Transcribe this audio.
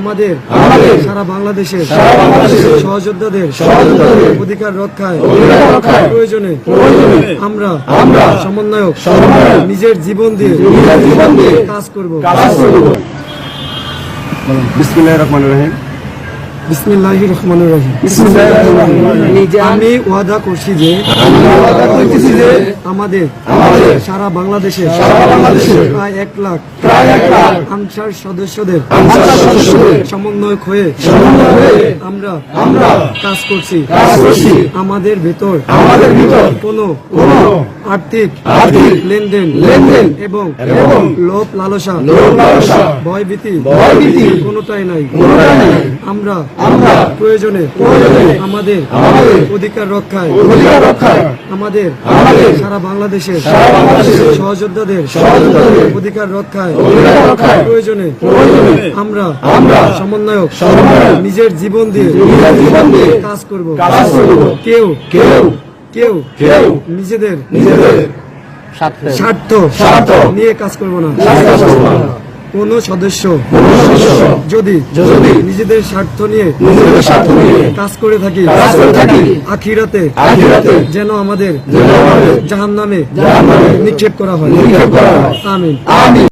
আমাদের সারা বাংলাদেশের সহযোদ্ধাদের অধিকার রক্ষায় প্রয়োজনে আমরা সমন্বয়ক নিজের জীবন দিয়ে কাজ করব। বিসমিল্লাহির রহমানির রহিম। বিসমিল্লাহির রহমানির রহিম। আমি ওয়াদা করছি যে আমাদের সারা বাংলাদেশে প্রায় 1 লাখ আনসার সদস্যদের সমন্বয়ক হয়ে আমরা কাজ করছি। আমাদের ভিতর কোনো আর্থিক লেনদেন এবং লোভ লালসা ভয়ভীতি কোনোটাই নাই। আমরা প্রয়োজনে আমাদের অধিকার রক্ষায় আমাদের সারা বাংলাদেশের সহযোদ্ধাদের অধিকার রক্ষায় প্রয়োজনে আমরা সমন্বয়ক নিজের জীবন দিয়ে কাজ করব। কেউ নিজেদের স্বার্থ নিয়ে কাজ করব না। কোন সদস্য যদি নিজেদের স্বার্থ নিয়ে কাজ করে থাকি আখিরাতে যেন আমাদের জাহান্নামে নিক্ষেপ করা হয়। আমিন।